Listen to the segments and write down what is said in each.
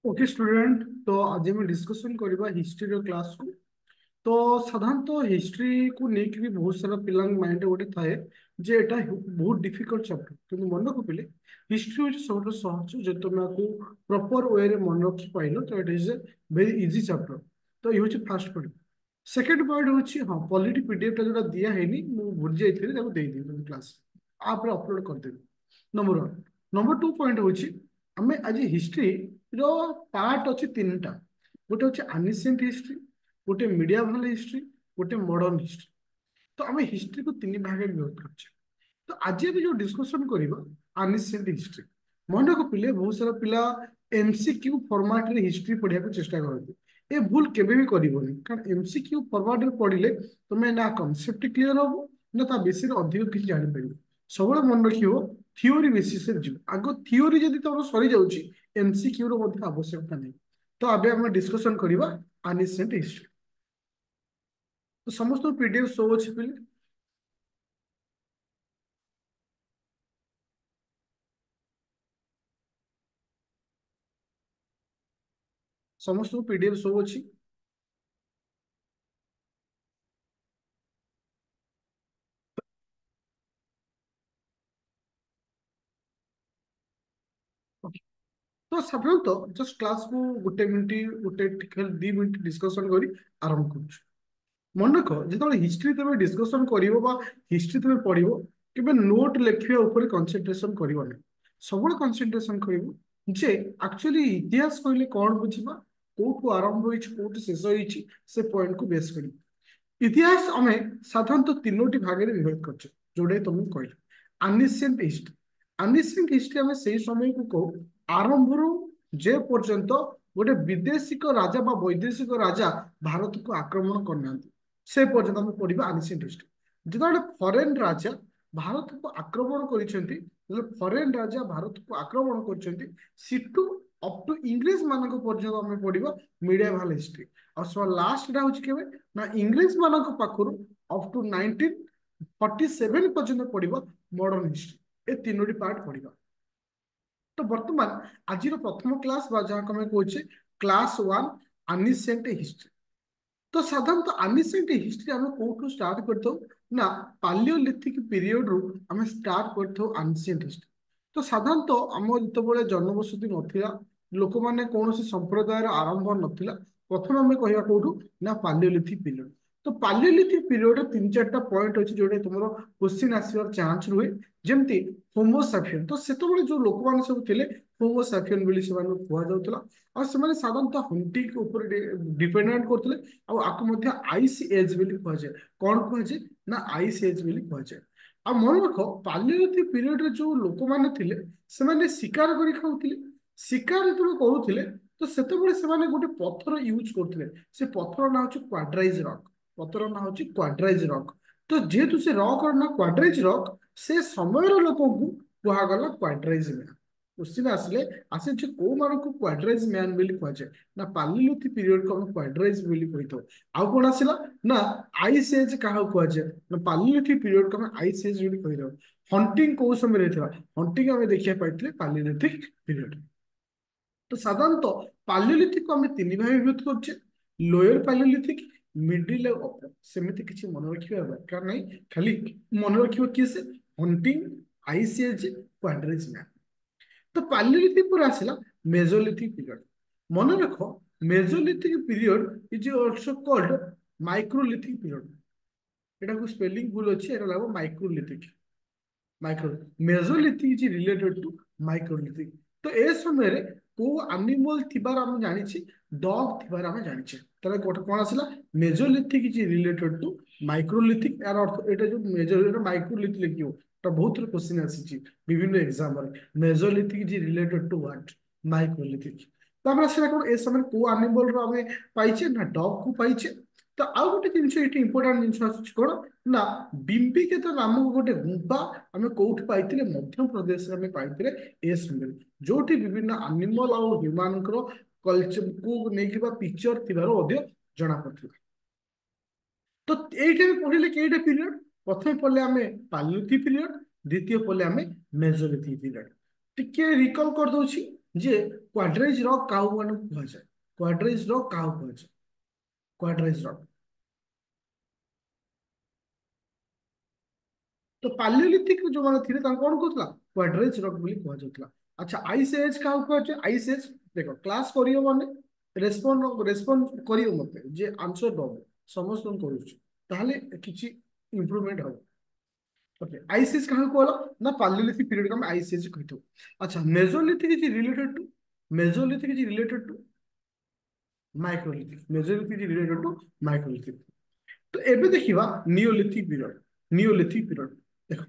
Okay student. तो आज हम डिस्कशन करबा हिस्ट्री क्लास को। तो साधारणतः हिस्ट्री को लेकिन भी बहुत सारा पिला माइंड गोटे थाए जे एटा बहुत डिफिकल्ट चैप्टर किंतु मन रखिले हिस्ट्री होची सबसे सहज जे तुम आपको प्रॉपर वे रे मन रखी पाइलो तो it is a very easy chapter. तो ये होची फर्स्ट पॉइंट। सेकंड पॉइंट होची हां पॉलिटी पीडीएफ टा जोटा दिया हैनी मु भूल जाइथिले ताको दे दी क्लास आप रे अपलोड कर देबी। नंबर 1। नंबर 2 पॉइंट होची हमें आज हिस्ट्री रो पार्ट अछि तीनटा। गोटे होची एनिशिएंट हिस्ट्री, गोटे मिडियाभल हिस्ट्री, गोटे मॉडर्न हिस्ट्री। तो आम हिस्ट्री को तीन भाग में विभक्त कर। तो आज जो डिस्कशन करवा एनिशिएंट हिस्ट्री मन रखिले बहुत सारा पिला एमसीक्यू फॉर्मेट रे हिस्ट्री पढ़िया को चेष्टा करते। ए भूल केबे भी करबोनी कारण एमसीक्यू फॉर्मेट रे पढ़िले तुम ना कॉन्सेप्ट क्लियर हो ना ता बेसी अधिक किसी जानि परिबो। सब मन रखियो थियोरी बेसिस रे जीव आगो थियोरी जदि तुम सरी जाउची एमसीक्यू रो मध्ये आवश्यकता नहीं। तो आबे हम डिस्कशन करवा एनिशिएंट हिस्ट्री। तो समस्त पीडीएफ शो अच्छे पे समस्त पीडीएफ शो अच्छी। तो साधारणतः जस्ट क्लास को गोटे मिनिट गोटे 2 मिनिट डिस्कशन करी आरंभ करूँ। मन रख जो हिस्ट्री तुम डिस्कशन कर हिस्ट्री तुम पढ़ के नोट लिखा ऊपर कंसंट्रेशन कर सब कंसंट्रेशन कर जे एक्चुअली इतिहास कहले कौन बुझा कौटू आरंभ होती शेष होती से पॉइंट को बेस कर इतिहास आम साधारणतः तीनोटी भाग में विभक्त कर जोड़े तुमको कह एनिशिएंट हिस्ट्री। एनिशिएंट हिस्ट्री आम से समय को कहू आरंभ जे पर्यंत गोटे विदेशिक राजा बा वैदेशिक राजा भारत को आक्रमण करना से पर्यंत आम पढ़ा एनिशिएंट हिस्ट्री। जो फरेन राजा भारत को आक्रमण कर फरेन राजा भारत को आक्रमण कर अप टू इंग्रेज मान पर्यंत आम पढ़ा मिडिएवल हिस्ट्री। और लास्ट टा हूँ केवे ना इंग्रेज मान पाखु अप टू 1947 पर्यंत पढ़ा मॉडर्न हिस्ट्री। ए तीनोटी पार्ट पढ़ा। तो बर्तमान आज प्रथम क्लास जहाँ कमें कहे क्लास 1 एनिशिएंट हिस्ट्री। तो साधारणतः एनिशिएंट हिस्ट्री आम कौटू स्टार्ट करथौ ना पालियोलिथिक पीरियड रु आम स्टार्ट करथौ एनिशिएंट हिस्ट्री। तो साधारणतः आम जितेबाला जनबसति नथिला लोक माने कौन संप्रदायर आरंभ नथिला प्रथम आम कहवा कौटू ना पालियोलिथिक पीरियड। तो पालियोलिथिक पीरियड 3-4टा पॉइंट अच्छे जोड़े तुम क्वेश्चन आसवर चांस रुहे जमती होमोसाफियन। तो से जो लोक मैंने सब थे होमोसाफियन बोली से कहला और से साधारणतः हंटिंग ऊपर डिपेंडेंट करते आइस एज बोली कहुए कौन कहुए ना आइस एज बोली कहुए। आ मन रख पालियोलिथिक पीरियड रे जो लोक मैंने थिले से माने शिकार करी खाउथिले। शिकार जो करुथिले तो सेतेबेले से माने गोटे पत्थर यूज करथिले से पत्थर ना होची क्वाड्राइज रॉक। पत्थर ना होची क्वाड्राइज रॉक। तो जेहेतु से रॉक और ना क्वाड्राइज रॉक से समय लोक को कुहागला क्वाड्राइज मैन। क्वेश्चन आसिले आसे जे को मान को क्वाड्राइज मैन बोली कहुए ना पालियोलिथिक पीरियड को हम क्वाड्राइज बोली कहितो। आउ कोन आसिला ना आइस एज काहा कहुए ना पालियोलिथिक पीरियड को हम आइस एज बोली कहितो। हंटिंग को समय रहथिला हंटिंग हमें देखिया पाइथिले पालियोलिथिक पीरियड। तो साधारणतः पालियोलिथिक को आम तीन भाग विभक्त करछे लोअर पालियोलिथिक मिडिल और अपर सेमती किसी मन रखिया दरकार नहीं खाली मन रखियो किए से हंटिंग आइस एज क्वाड्रेज मैन। तो पालियोलिथिक पर आसिला मेसोलिथिक पीरियड। मन रख mesolithic period is also called microlithic period. एटा को स्पेलिंग भूल अछि एटा लागो microlithic micro mesolithic is related to microlithic. तो ए समय रे को एनिमल थिबार हम जानि छी डॉग थिबार हम जानि छी तले कोठ कोन आसिला mesolithic is related to microlithic यार अर्थ एटा जो मेसोलिथिक माइक्रोलिथिक लिखियो तो बहुत क्वेश्चन आसी छी विभिन्न एग्जाम रे mesolithic is related to what microlithic. तो हमरा सेरा कोन ए समय को एनिमल रो हमें पाइछे ना डॉग को पाइछे। तो आउ गोटे जिनस ये इंपोर्टाट जिनस आसुଛି कौन ना बिंबिकेत नामक गोटे गुंफा आम कौट पाइले मध्य प्रदेश में पाइले ए समय जोटी विभिन्न एनिमल और ह्यूमान कल्चर को लेकिन पिक्चर थी जना पड़ता। तो ये पढ़ले कईटा पीरियड प्रथम पढ़ले आम पालियोलिथिक पीरियड द्वितीय पढ़ले आम मेसोलिथिक पीरियड। टिके रिकल कर दउछि ଯେ କ୍ୱାଡ୍ରେଜ୍ ରକ୍ କାଉ ମାନଙ୍କୁ କୁହାଯାଏ। କ୍ୱାଡ୍ରେଜ୍ ରକ୍ କାଉ କୁହାଯାଏ। କ୍ୱାଡ୍ରେଜ୍ ରକ୍। ତ ପାଲିଓଲିଥିକ ଯୋଉମାନେ ଥିଲେ ତାଙ୍କୁ କଣ କହୁଥିଲା, କ୍ୱାଡ୍ରେଜ୍ ରକ୍ ବୋଲି କୁହାଯାଉଥିଲା। ଆଚ୍ଛା ଆଇସ୍ ଏଜ୍ କାହାକୁ କୁହାଯାଏ? ଆଇସ୍ ଏଜ୍ ଦେଖ କ୍ଲାସ୍ କରିବ ମାନେ ରେସ୍ପଣ୍ଡ କରିବ ମତେ ଯେ ଆନ୍ସର ଦବ, ସମସ୍ତଙ୍କୁ କରୁଛି, ତାହେଲେ କିଛି ଇମ୍ପ୍ରୁଭମେଣ୍ଟ ହବ। ଓକେ ଆଇସ୍ ଏଜ୍ କାହାକୁ କୁହଲା ନା ପାଲିଓଲିଥିକ ପିରିୟଡ ଆମେ ଆଇସ୍ ଏଜ୍ କହିଥାଉ। ଆଚ୍ଛା mesolithic is related to, mesolithic is related to microlithic, mesolithic is related to microlithic. तो एबे देखिबा नियोलिथिक पीरियड। नियोलिथिक पीरियड देखो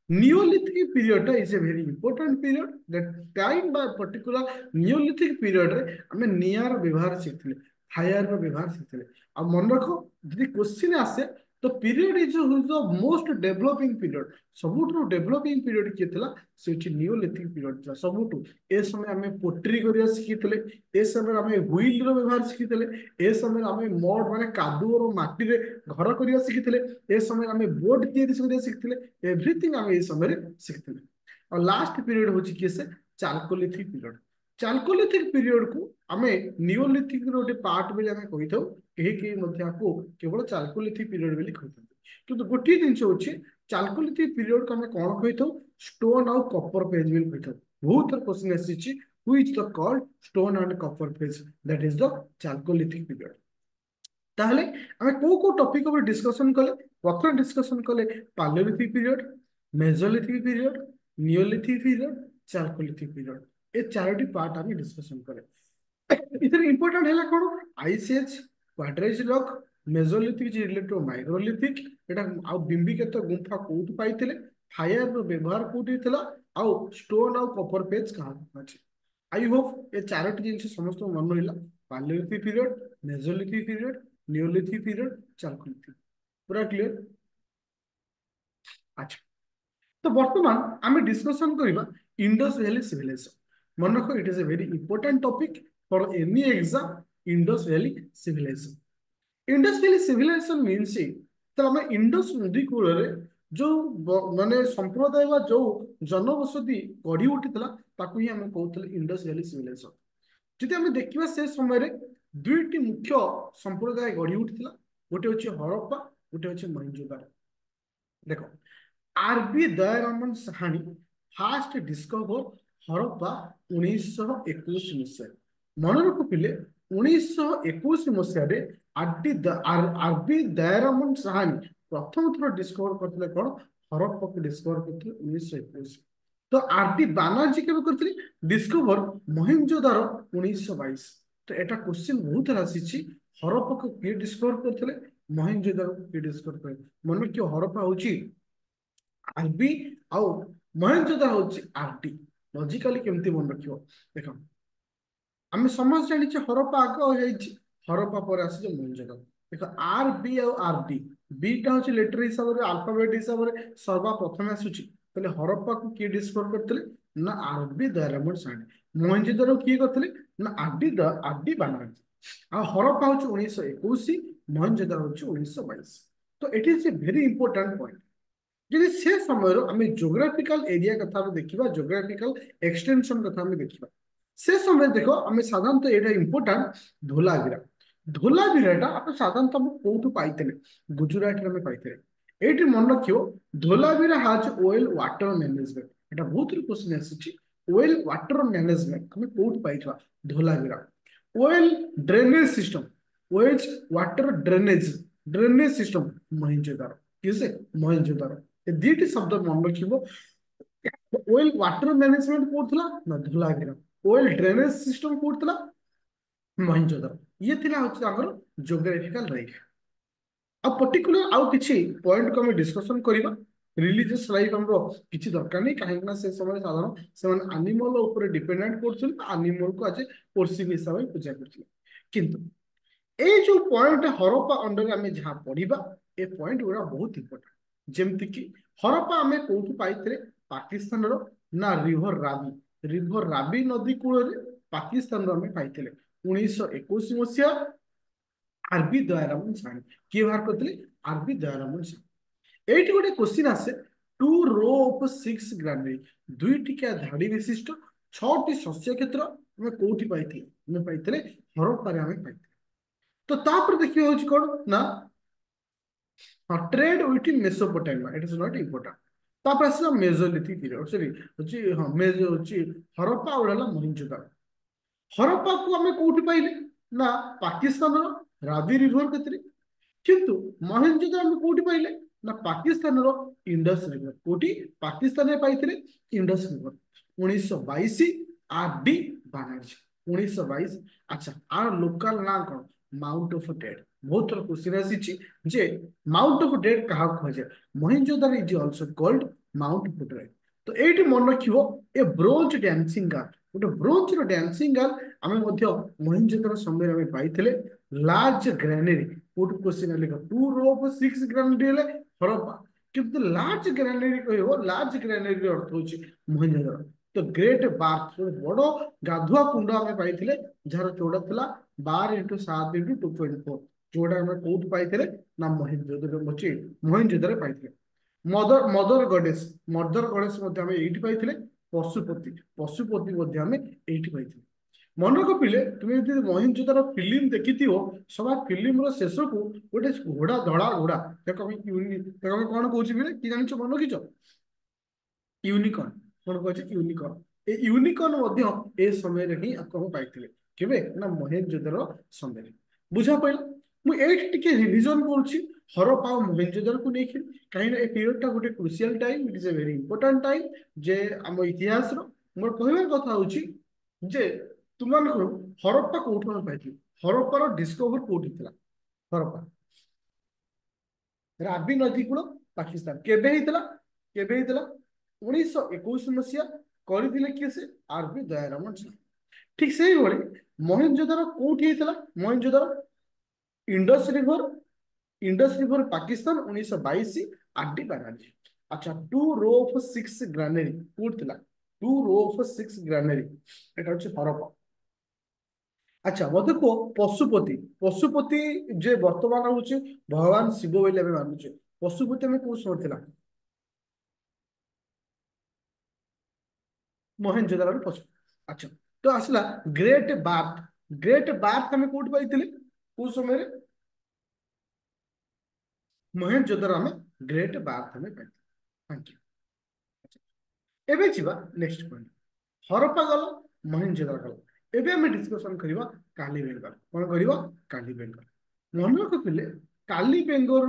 Neolithic period is a very important period. That time by particular Neolithic period रे हमें near व्यवहार सीखते, fire रो व्यवहार सीखते। अब मन रखो यदि क्वेश्चन आसे तो period is the most developing period, सबुठु डेवलपिंग पीरियड किए थिला सेठी नियोलिथिक पीरियड थिला सबुठु। ए समय हमें पोट्री करिया सिखितले, ए समय हमें व्हील रो व्यवहार सिखितले, ए समय हमें मड माने कादुओ रो माटी रे घर करिया सिखितले, ए समय हमें बोट तैयारी करिया सिखितले, एवरीथिंग आम ये समय शिखते। और लास्ट पीरियड हूँ किए से चाल्कोलिथिक पीरियड। चाल्कोलिथिक पीरियड को आम नियोलिथिक गोटे पार्ट बोली आम कही था, केवल चाल्कोलिथिक पीरियड बोली कही था। किंतु गोटे जिन हूँ चाल्कोलिथिक पीरियड को आम कौन कही था, स्टोन आउ कपर पेज बोली कही था। बहुत थर क्वेश्चन आसी who is the called stone and copper age, that is the chalcolithic period. ताहले आमे को टॉपिक ऊपर डिस्कशन कले, प्रथम डिस्कशन कले palaeolithic period, mesolithic period, neolithic period, chalcolithic period, ए चारोटी पार्ट आमे डिस्कशन करे। इधर इंपोर्टेंट हैला कोन आइस एज, क्वाड्रेज रॉक, मेसोलिथिक जे रिलेटेड टू माइक्रोलिथिक, एटा आ बिंबी के तो गुंफा कोउट पाइथिले, फायर रो व्यवहार कोउट थिला, आ स्टोन आ कॉपर पेज कहा अछि। आई होप ये चारोटी जिनिस समस्त मन रहिला, palaeolithic period, mesolithic period, neolithic period, chalcolithic, पूरा क्लियर। अच्छा तो वर्तमान आम डिस्कसन करबा इंडस वैली सिविलाइजेशन। मन रख it is a very important topic for any exam, Indus valley civilisation. Indus valley civilisation means तो आम इंडस नदी कूल जो माने संप्रदाय बा जो जनबसति गढ़ी उठी ताकू ही आम कहते इंडस वैली सिविलाइजेशन। যদি ଆମେ ଦେଖିବା ସେ ସମୟରେ ଦୁଇଟି ମୁଖ୍ୟ ସମ୍ପ୍ରଦାୟ ଗଢି ଉଠିଥିଲା, ଗୋଟେ ହଉଛି ହରପ୍ପା, ଗୋଟେ ହଉଛି ମହେଞ୍ଜୋଦାର। ଦେଖ R B Dayaram Sahni first discover Harappa 1921 मसीह। मन रखिले 1921 मसीह आरबी दयारमन साहानी प्रथम थर डिस्कवर करते कौन, हरप्पा को डिस्कवर करते 1921। तो आरडी बानर्जी केबे करथिले डिस्कवर मोहेंजोदारो 1922। तो एटा क्वेश्चन बहुत आसी, हरप्पा को किए डिस्कवर करथिले, मोहेंजोदारो को किए डिस्कवर करथिले। मन रखियो हरप्पा होची आरबी आउ मोहेंजोदारो होची आरडी। लॉजिकली केमती मन रखियो देखो आम समझ जानी हरप्पा आग जाइए, हरप्पा पर आसी मोहेंजोदारो। देखो आर बी और आर डी, बीटा हूँ लेटर हिसाब से अल्फाबेट हिसाब से सर्वा प्रथम आसूची। पहले हरप्पा को किए डिस्कवर करते ना आर बी दयारामन साहनी। मोहेंजोदारो किए करते ना आर डी बानर्जी। आ हरप्पा हूँ 1921, मोहेंजोदारो हूँ 1922। तो it is a very important point. यदि से समय आम जोग्राफिकल एरिया कथा देखा, जोग्राफिकल एक्सटेंशन कथा देखा, से समय देख आम साधारणतः यहाँ इंपोर्टाट धोलावीरा। धोलावीरा आप साधारणतः कौटू पाई, गुजरात में पाई। ये मन रखियो धोलावीरा हाज ओएल वाटर मैनेजमेंट। यहाँ बहुत क्वेश्चन आसी ओएल वाटर मैनेजमेंट आम कौट पाई धोलावीरा। ओएल ड्रेनेज सिस्टम, ओएच water drainage, drainage system Mohenjodaro, किसे मोहेंजोदारो। ये दीटी शब्द मन रखिबो। ओएल वाटर मैनेजमेंट कोथला ना धोलावीरा, ओएल ड्रेनेज सिस्टम कोथला मोहेंजोदारो। ये थिला होछि आगर ज्योग्राफिकल राइट। अब पर्टिकुलर आउ किछि पॉइंट को हम डिस्कशन करिबा। रिलीजियस लाइफ हमरो किछि दरकार नहीं, काहे ना से समय साधारण से एनिमल ऊपर डिपेंडेंट करछन, एनिमल को आज पोर्सिव हिसाब से पूजा करछन। किंतु ए जो पॉइंट हरप्पा अंडर आम जहाँ पढ़ा, ए पॉइंट गुरा बहुत इंपोर्टेंट। जमती कि हरप्पा आम कौटू पाई, पाकिस्तान ना रिभर रावी, रिभर रावी नदी कूल पाकिस्तान आम पाई 1921 मसीहा आरबी दयारामन साहनी। किए बाहर करते आरबी दयारामन साहनी। एटी गोटे क्वेश्चन आसे टू रो ऑफ 6 ग्रानाइट, दुई टिकिया धाड़ी विशिष्ट छटी शस्य क्षेत्र आम कौटी पाई आम पाई हरप्पा आम पाई तो तापर देखिए हूँ कौन ना हाँ trade with Mesopotamia it is not important तापर आसला मेसोलिथिक पीरियड सॉरी होची हाँ मेजो होची हरप्पा और हला मोहेंजोदारो हरप्पा को आम कौटी पाइले ना पाकिस्तान रावी रिवर केतरे किंतु मोहेंजोदारो आम कौटी पाइले ना पाकिस्तान इंडस रिवर कौटी पाकिस्तान में पाइथिले इंडस रिवर 1922 आरडी बानर्जी 1922 अच्छा आर लोकल ना कौन माउंट ऑफ डेड बहुत थोड़ा क्वेश्चन आसी जे माउंट ऑफ डेड क्या कहुए Mohenjodaro is also called mount of dead तो ये मन रखियो ए ब्रोंज डांसिंग गर्ल गोटे ब्रोंज रो डांसिंग गर्ल आम मोहेंजोदारो समय में पाइथिले लार्ज ग्रेनेरी कोट क्वेश्चन लिख 2 रो ऑफ 6 ग्रेनेरी ले हरप्पा किंतु लार्ज ग्रेनेरी कहबो लार्ज ग्रेनेरी अर्थ होची मोहेंजोदारो तो ग्रेट बाथ बड़ गाधुआ कुंड आम पाइथिले जार चौड़ा थिला 12x7x2.4 जोड़ा आम कौट पाइथिले ना मोहेंजोदारो पाइथिले मदर गणेश आम एठी पाइथिले पशुपति पशुपति आम एठी पाइथिले मन रखिले तुम यदि मोहेंजोदारो फिल्म देखी सभा फिल्म शेष को गोटे घोड़ा धड़ा घोड़ा देखो कौन कौच कि जान मन रखिच यूनिकॉर्न कौन कह यूनिकॉर्न ए यूनिकॉर्न ए समय ही आपको पाइथिले केबे ना मोहेंजोदारो समय बुझा पड़ा मुझे रिविजन करुच्ची हरप्पा और मोहेंजोदारो को लेकिन कहीं ए पीरियड टा गोटे crucial time it is a very important time जे आम इतिहास मोर कहबार कथा होची जे तुम हरप्पा कौटू आम पाई हरप्पार डिस्कवर कौटी थी हरप्पा राबी नदी कूल पाकिस्तान केबे हितला 1921 मसीहा करथिले किए से आरबी दयाराम ठीक से ही भली मोहेंजोदारो कौटी हितला Mohenjodaro Indus river Pakistan 1922 R D Banerji अच्छा 2 row of 6 ग्रानेरी कौट थिला 2 row of 6 ग्रानेरी एटा होची हरप्पा अच्छा मत को पशुपति पशुपति जे वर्तमान हूँ भगवान शिव बोली आम मानुचे पशुपति आम कौ समय थिला मोहेंजोदारो पशु अच्छा तो आसला ग्रेट बार्थ आम कौट पाई कौ समय मोहेंजोदारो आम ग्रेट बार्थ आम पाई थैंक यू एबे जीवा नेक्स्ट पॉइंट हरप्पा गल मोहेंजोदारो गल एबे आम डिस्कशन करबा काली बेंगल कौन करबा काली बेंगल मन रखिले काली बेंगल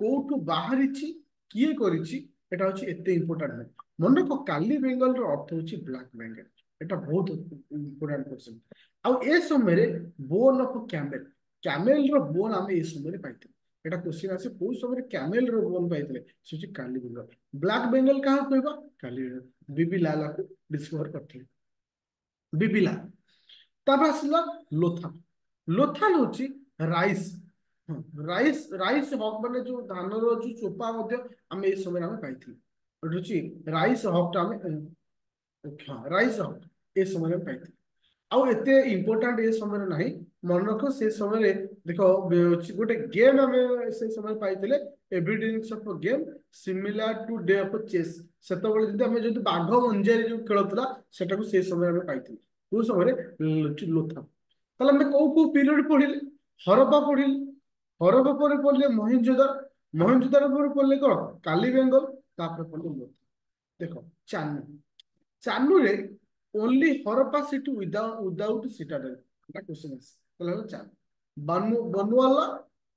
कोठू बाहरी किए करिछि एटा होछि एते इंपोर्टेंट नै मन रख काली बेंगल रो अर्थ होछि ब्लैक बेंगल एटा बहुत इंपोर्टेंट क्वेश्चन आ ए समय रे बोन ऑफ कैमेल कैमेल रो बोन आमे ए समय रे पाइते एटा क्वेश्चन आसे को समय रे कैमेल रो बोन पाइतले से काली बेंगल ब्लैक बेंगल कहा कहबा काली बेंगल बीबी लाला को डिस्कवर करथिले बीबी लाल तापर आसला लोथाल लोथाल होची राइस राइस राइस हक माने जो धान रो जो चोपा मध्य हम ए समय हम पाइथि रुचि राइस हक ता हम हाँ राइस हक ए समय हम पाइथि आउ एते इंपोर्टेंट ए समय नाही मन रखो से समय रे देखो गोटे गेम हमें से समय पाइथिले evidence of game similar to day of chess सेतबेले जदी हमें जदी बाघ मंजारी जो खेलतला सेटा को से समय हमें पाइथिले को समय लोथा ताले हमें को पीरियड पढ़िले हरप्पा पढ़िले हरप्पा पर पढ़ले मोहेंजोदारो पर पढ़ले कोन काली बेंगल तापर पढ़ले लोथा देखो चानु चानु रे only Harappa city without Citadel এটা क्वेश्चन আছে তাহলে হলো চান বনওয়ালা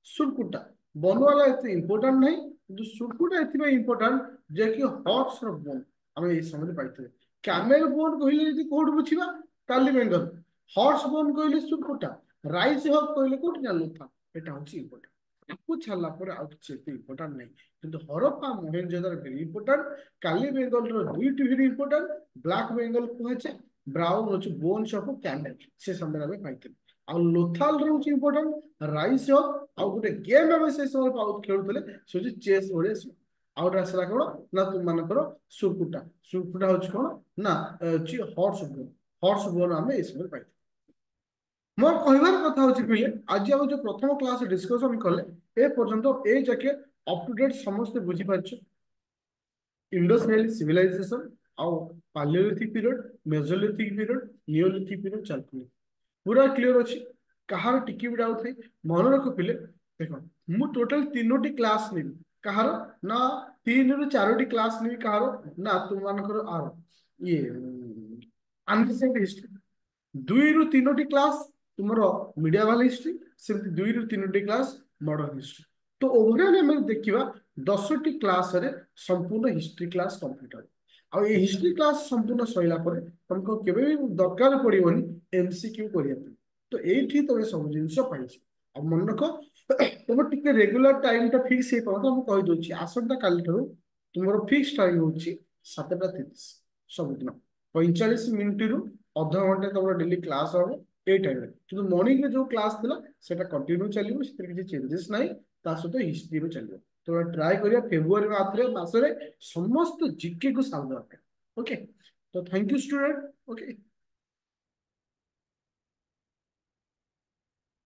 সুরকুটা বনওয়ালা এত ইম্পর্টেন্ট নাই কিন্তু সুরকুটা এত ইম্পর্টেন্ট যে কি হর্স র বোন আমি এই সময় পাইতে ক্যামেল বোন কইলে যদি কোড বুঝিবা কালি বেঙ্গল হর্স বোন কইলে সুরকুটা রাইস হক কইলে কোড জানলো था এটা হচ্ছে ইম্পর্টেন্ট आपको छाला पर आउट चेते इंपोर्टेंट नहीं किंतु Harappa Mohenjodaro very important Kalibangan रो दुईटी वेरी इंपोर्टेंट ब्लैक बेंगल कहचे ब्राउन होची बोन्स ऑफ कैंडल से समय में पाइते आ लोथाल रो होची इंपोर्टेंट राइस ऑफ आ गोटे गेम में से समय पाउट खेलुतले से होची चेस ओरे आउट आसला कोन ना तुम मानकर सुरकुटा होची कोन ना होची हॉर्स बोन हमें इस समय पाइते मोर कहबार कथा होची पिले आज हम जो प्रथम क्लास डिस्कशन कले ए पर्यंत ए जाके अप टू डेट समस्त बुझी पारछ इंडस वैली सिविलाइजेशन ଆଉ ପାଲିଓଲିଥିକ ପିରିୟड, ମେଜୋଲିଥିକ ପିରିୟड, ନିଓଲିଥିକ ପିରିୟड ଚାଲୁଥିଲା। पूरा क्लियर अच्छी कहार टिकी भी डाउट है मन रख पिले देख मु टोटल तीनोटी क्लास नेबी कहार ना तीन रु चारोटी क्लास नेबी कहार ना तुम मानकर आर ये अनरिसेंट हिस्ट्री दुई रु तीनोटी क्लास तुमरो मीडियावाल हिस्ट्री सेमती दुई रु तीनोटी क्लास मॉडर्न हिस्ट्री तो ओवरऑल हम देखिबा 10टी क्लास रे संपूर्ण हिस्ट्री क्लास कंप्लीट हो ଆଉ ଏ ହିଷ୍ଟ୍ରି କ୍ଲାस संपूर्ण ସଇଲା ପରେ ତମକୁ କେବେ ବି ଦରକାର ପଡିବନି एमसीक्यू କରିବା ପାଇଁ ତ ଏଇଠି ତମେ ସବୁ ଜିନିଷ ପାଇଛ ଆଉ ମନେ ରଖ ତମର ଟିକେ ରେଗୁଲାର ଟାଇମ ଟା ଫିକ୍ସ ହେଇପାରନ୍ତା ମୁଁ କହିଦଉଛି ଆସନ୍ତା କାଲି ଠାରୁ ତୁମର ଫିକ୍ସ ଟାଇମ ହଉଛି 7:30 ସବୁଦିନ 45 ମିନିଟରୁ ଅଧଘଣ୍ଟେ ତମର ଡେଲି କ୍ଲାସ ହବ ଏଇ ଟାଇମରେ କିନ୍ତୁ ମର୍ଣ୍ଣିଂ ରେ ଯୋଉ କ୍ଲାସ ଥିଲା ସେଟା କଣ୍ଟିନ୍ୟू ଚାଲିବ ସେଥିରେ କିଛି ଚେଞ୍ଜେସ୍ ନାହିଁ ତା ସହିତ ହିଷ୍ଟ୍ରିରୁ ଚାଲିବ तो ट्राई करिए फेब्रुआरी मासरे समस्त जीके को साथ देवा ओके तो थैंक यू स्टूडेंट ओके